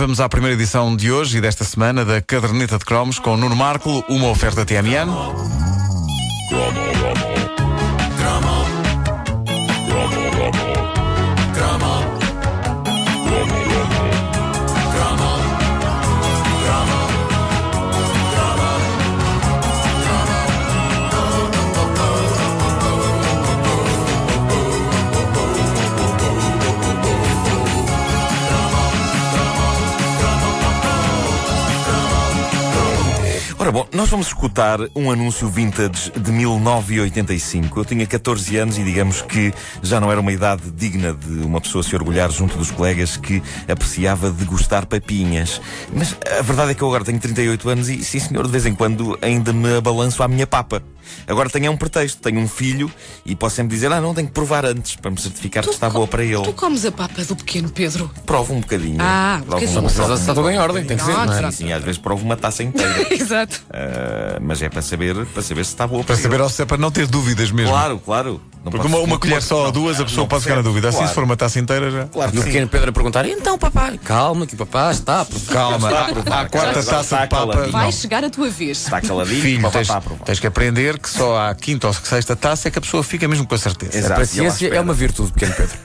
vamos à primeira edição de hoje e desta semana da Caderneta de Cromos com Nuno Marco, uma oferta TMN. Ora bom, nós vamos escutar um anúncio vintage de 1985. Eu tinha 14 anos e digamos que já não era uma idade digna de uma pessoa se orgulhar junto dos colegas que apreciava degustar papinhas. Mas a verdade é que eu agora tenho 38 anos e, sim senhor, de vez em quando ainda me abalanço à minha papa. Agora tenho um pretexto, tenho um filho e posso sempre dizer, não, tenho que provar antes para me certificar que está boa para ele. Tu comes a papa do pequeno Pedro? Provo um bocadinho. Mas está tudo em ordem, tem que ser, não é? Sim, às vezes provo uma taça inteira. Exato. Mas é para saber se está boa Para saber se é para não ter dúvidas mesmo. Claro. Não porque uma colher só ou duas a pessoa pode ficar na dúvida. Assim, se for uma taça inteira já. Claro E o pequeno Pedro a perguntar, então papai, calma que papá está a Calma, a quarta taça de papa. Vai chegar a tua vez. Está caladinho. Filho, tens que aprender que só à quinta ou sexta taça é que a pessoa fica mesmo com a certeza. Exato. A paciência é uma virtude, pequeno Pedro.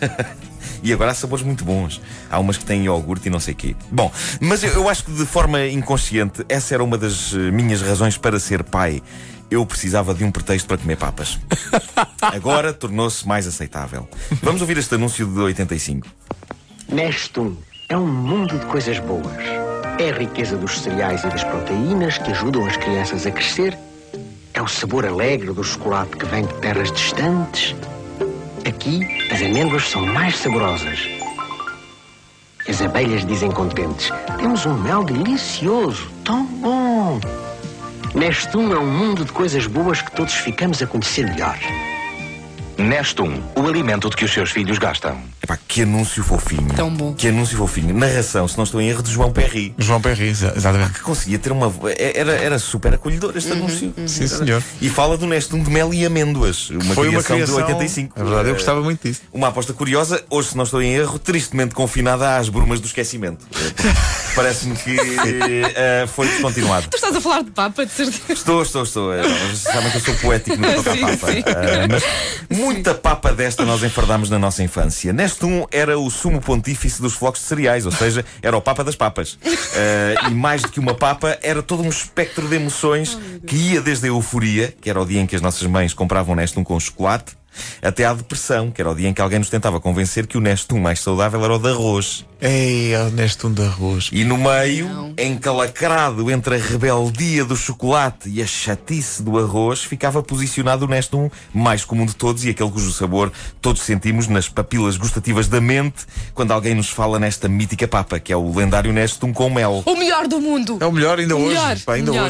E agora há sabores muito bons. Há umas que têm iogurte e não sei o quê. Bom, mas eu acho que de forma inconsciente essa era uma das minhas razões para ser pai. Eu precisava de um pretexto para comer papas. Agora tornou-se mais aceitável. Vamos ouvir este anúncio de 85. Nestum é um mundo de coisas boas. É a riqueza dos cereais e das proteínas que ajudam as crianças a crescer. É o sabor alegre do chocolate que vem de terras distantes. Aqui, as amêndoas são mais saborosas. As abelhas dizem contentes, temos um mel delicioso, tão bom. Nestum é um mundo de coisas boas que todos ficamos a conhecer melhor. Nestum, o alimento de que os seus filhos gastam. Epá, que anúncio fofinho. Tão bom. Que anúncio fofinho. Narração, se não estou em erro, de João Perry. João Perry, exatamente. Que conseguia ter uma... Era super acolhedor este anúncio. Sim, senhor. E fala do Nestum de mel e amêndoas. Foi uma criação de 85. É verdade, eu gostava muito disso. Uma aposta curiosa, hoje, se não estou em erro, tristemente confinada às brumas do esquecimento. Parece-me que foi descontinuado. Tu estás a falar de papa, de certeza? Estou. Vocês sabem que eu sou poético no toque à papa. Sim. Mas muita papa desta nós enfardámos na nossa infância. Nestum era o sumo pontífice dos flocos de cereais, ou seja, era o papa das papas. E mais do que uma papa, era todo um espectro de emoções que ia desde a euforia, que era o dia em que as nossas mães compravam Nestum com chocolate, até à depressão, que era o dia em que alguém nos tentava convencer que o Nestum mais saudável era o de arroz. Ei, o Nestum de arroz. E no meio, encalacrado entre a rebeldia do chocolate e a chatice do arroz, ficava posicionado o Nestum mais comum de todos e aquele cujo sabor todos sentimos nas papilas gustativas da mente quando alguém nos fala nesta mítica papa, que é o lendário Nestum com mel. O melhor do mundo. É o melhor ainda hoje.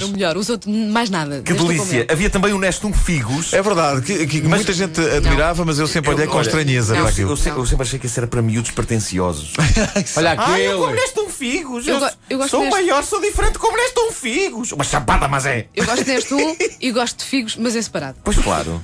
O melhor. Os outros, mais nada. Que delícia. Havia também o Nestum Figos. É verdade, que muita gente admirava, mas eu sempre olhei com estranheza para aquilo. Eu sempre achei que isso era para miúdos pretenciosos. Olha aquele. Eu como Nestum Figos. Eu gosto sou deste. maior, sou diferente, como Nestum Figos. Uma chapada, mas é. Eu gosto de Nestum e gosto de figos, mas é separado. Pois claro.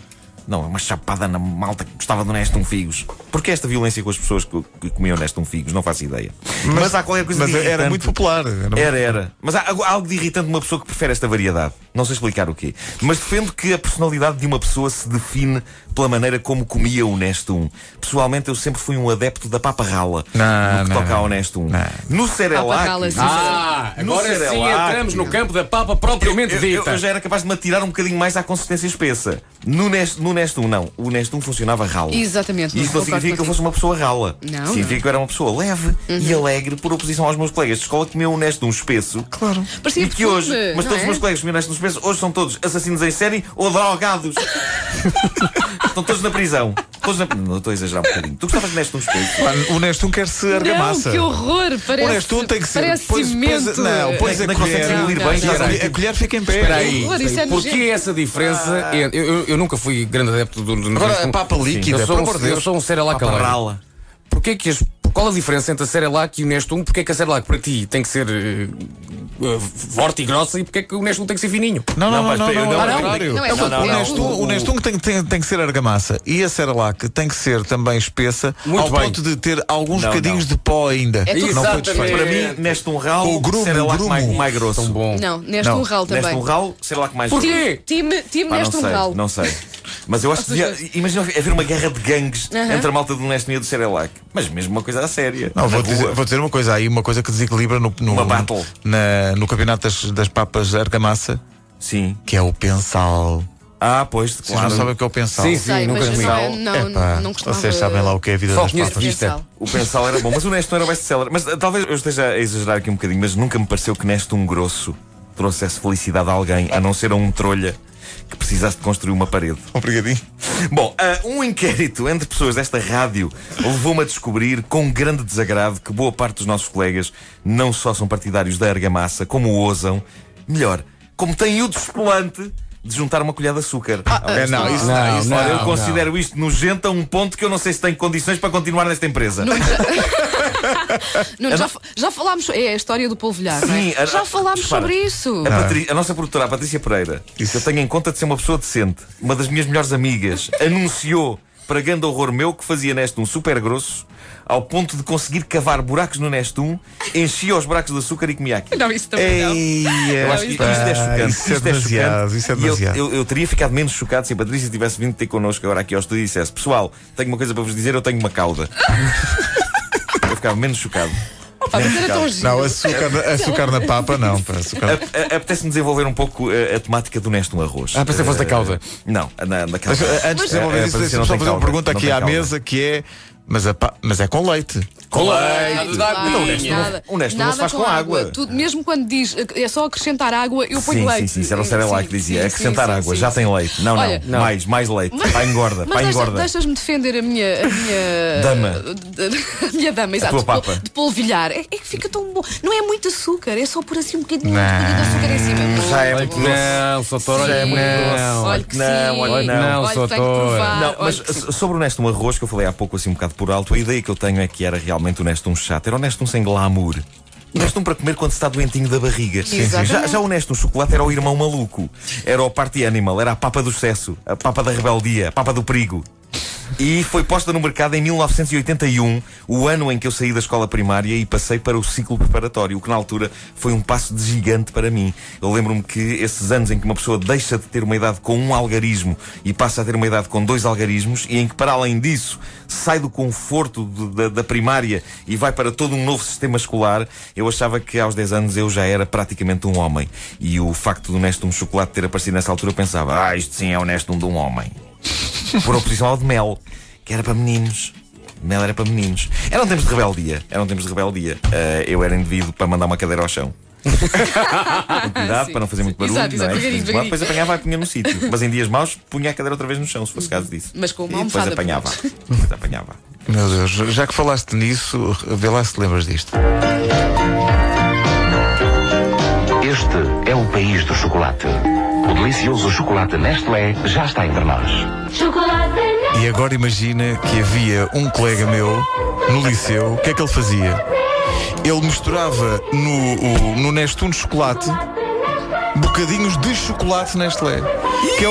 Não, é uma chapada na malta que gostava do Nestum Figos. Porquê esta violência com as pessoas que comiam Nestum Figos? Não faço ideia. Mas há qualquer coisa de irritante. Era muito popular. Era. Mas há algo de irritante numa pessoa que prefere esta variedade. Não sei explicar o quê. Mas defendo que a personalidade de uma pessoa se define pela maneira como comia o Nestum. Pessoalmente, eu sempre fui um adepto da papa rala. No que toca ao Nestum. No Cerelac... Agora sim entramos no campo da papa propriamente dita. Eu já era capaz de me atirar um bocadinho mais à consistência espessa. No Nestum, não. O Nestum funcionava ralo. Exatamente. E isso não significa que eu fosse uma pessoa rala. Não. Significa que eu era uma pessoa leve e alegre, por oposição aos meus colegas de escola que comiam o Nestum espesso. Claro. Parecia E que hoje, mas todos os meus colegas que comiam Nestum espesso, hoje são todos assassinos em série ou drogados. Estão todos na prisão. Não estou a exagerar um bocadinho. Tu gostavas de Nestum espesso? O Nestum quer-se argamassa. Não, que horror. Parece, o Nestum tem que ser. Parece cimento. Não, pois a colher. A colher fica em pé. Espera aí. Porquê essa diferença? Eu nunca fui grande adepto do Agora a papa líquida, eu sou um Cerelac alegre. Porquê Qual a diferença entre a Cerelac e o Nestum? Porque é que a Cerelac para ti tem que ser forte e grossa e porque é que o Nestum tem que ser fininho? Não, Não, é O Nestum tem que ser argamassa e a Cerelac tem que ser também espessa, Muito ao bem. ponto de ter alguns Não, bocadinhos de pó ainda. É tudo Não foi exatamente. desfeito. Para mim, Nestum ralo, Com o grumo, Cerelac o grumo. mais grosso. Tão bom. Não, neste Não. um ralo também. Nestum ralo, Cerelac mais grosso. Porquê? Time Pá, neste um ralo. não sei. Mas eu acho que imagina haver uma guerra de gangues entre a malta do Nestum e a do Cerelac. Mas mesmo uma coisa a séria. Não, Na vou rua. dizer uma coisa aí, uma coisa que desequilibra Uma battle. no campeonato das papas argamassa, Sim. que é o pensal. Pois, Vocês claro. não sabem o que é o pensal? Sim, Sei, nunca mas comi. não costumava. Vocês sabem lá o que é a vida Só das conheço papas. vista. O pensal era bom, mas o Nestum era o best-seller. Mas talvez eu esteja a exagerar aqui um bocadinho, mas nunca me pareceu que Nestum grosso trouxesse felicidade a alguém, a não ser a um trolha que precisasse de construir uma parede. Obrigadinho. Bom, um inquérito entre pessoas desta rádio levou-me a descobrir, com grande desagrado, que boa parte dos nossos colegas não só são partidários da argamassa, como ousam, melhor, como têm o desplante de juntar uma colher de açúcar. Não, isso Não, isso não. Ora, eu considero isto nojento a um ponto que eu não sei se tenho condições para continuar nesta empresa. Nuno, já falámos. É a história do polvilhar. Sim, não é? Já falámos repara, sobre isso. A nossa produtora, a Patrícia Pereira, Isso. que eu tenho em conta de ser uma pessoa decente, uma das minhas melhores amigas, anunciou, para grande horror meu, que fazia Nestum super grosso, ao ponto de conseguir cavar buracos no Nestum, enchia os buracos de açúcar e comia aquilo. Não, isso também não. Eu acho que isto é chocante. Isso é demasiado. Isso é E demasiado. eu teria ficado menos chocado se a Patrícia tivesse vindo ter connosco agora aqui ao estúdio e dissesse: pessoal, tenho uma coisa para vos dizer, eu tenho uma cauda. Eu ficava menos chocado. Pá, mas era tão giro. Não, açúcar na papa, não. Pá, açúcar... Apetece-me desenvolver um pouco a temática do Nestum arroz. Pensei que fosse da cauda. Não, na cauda. Mas, antes de desenvolver isso, Patrícia deixa-me não só tem fazer uma cauda, pergunta não aqui tem à cauda. mesa que é. Mas é com leite. Com Nada, nada, o Nestum não nada se faz com água. Tudo, mesmo quando diz é só acrescentar água, eu ponho Sim, leite. sim, isso era o Cerelac que dizia. Sim, Acrescentar sim, água, sim, já sim. tem leite. Não, Olha, não. Mais leite. Pá, engorda, pá, Mas engorda. deixas-me defender a minha Dama. A minha dama, exato. tua papa. De polvilhar. É que fica tão bom. Não é muito açúcar, é só por assim um bocadinho Não. de açúcar em cima. Já é muito doce. Não, Soutor, Já é muito doce. não. Olha que Não, sim. olha, não. Olha, tenho que Soutor. provar. Não, Olha mas que sim. sobre o Nestum arroz, que eu falei há pouco assim um bocado por alto, a ideia que eu tenho é que era realmente o Nestum chato. Era o Nestum sem glamour. O Nestum para comer quando se está doentinho da barriga. Exatamente. Já o Nestum chocolate era o irmão maluco. Era o party animal. Era a papa do excesso. A papa da rebeldia. A papa do perigo. E foi posta no mercado em 1981, o ano em que eu saí da escola primária e passei para o ciclo preparatório, o que na altura foi um passo de gigante para mim. Eu lembro-me que esses anos em que uma pessoa deixa de ter uma idade com um algarismo e passa a ter uma idade com 2 algarismos, e em que, para além disso, sai do conforto da primária e vai para todo um novo sistema escolar, eu achava que aos 10 anos eu já era praticamente um homem. E o facto do Nestum chocolate ter aparecido nessa altura, eu pensava: isto sim é o Nestum de um homem. Por oposição ao de mel, que era para meninos. Mel era para meninos. Eram tempos de rebeldia. Eu era indivíduo para mandar uma cadeira ao chão. Com cuidado, Sim. para não fazer muito barulho. Exato, não é? devagarinho. Depois apanhava e punha no sítio. Mas em dias maus, punha a cadeira outra vez no chão, se fosse caso disso. Mas com uma E depois almofada. apanhava. Depois apanhava. Meu Deus, já que falaste nisso, vê lá se te lembras disto. Este é o país do chocolate. O delicioso chocolate Nestlé já está entre nós. E agora imagina que havia um colega meu no liceu, o que é que ele fazia? Ele misturava no Nestum de chocolate bocadinhos de chocolate Nestlé. Que é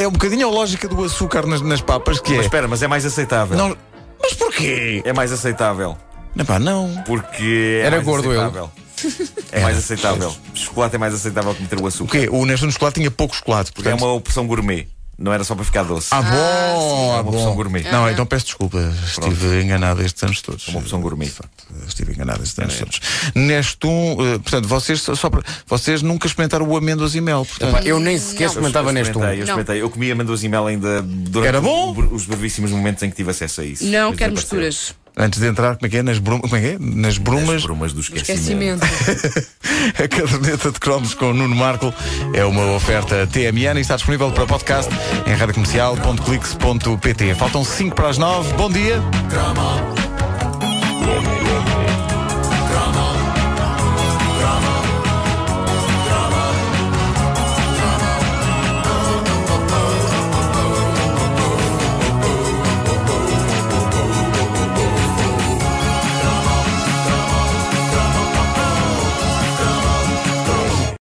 um bocadinho a lógica do açúcar nas papas, que é. Mas espera, mas é mais aceitável. Não, mas porquê? É mais aceitável. Não, pá, não. Porque é Era mais gordo ele. aceitável. É mais aceitável. Chocolate é mais aceitável que meter o O açúcar. quê? O Nestum de chocolate tinha pouco chocolate. Porque é Portanto... uma opção gourmet. Não era só para ficar doce. Ah, bom, É uma opção gourmet. Não, então peço desculpa. Estive enganado estes anos todos. É uma opção gourmet. De facto, estive enganado estes anos todos. Nestum, portanto, vocês nunca experimentaram o amêndoas e mel. Portanto, Eu nem sequer experimentava Nestum. Eu experimentei. Eu comia amêndoas e mel ainda durante Era bom? os brevíssimos momentos em que tive acesso a isso. Não Depois quero desapareceu. misturas. antes de entrar, como é que é? Nas brumas. As brumas do esquecimento. Esquecimento. A caderneta de cromos com Nuno Marco é uma oferta TMN e está disponível para podcast em radiocomercial.clix.pt. Faltam 5 para as 9. Bom dia.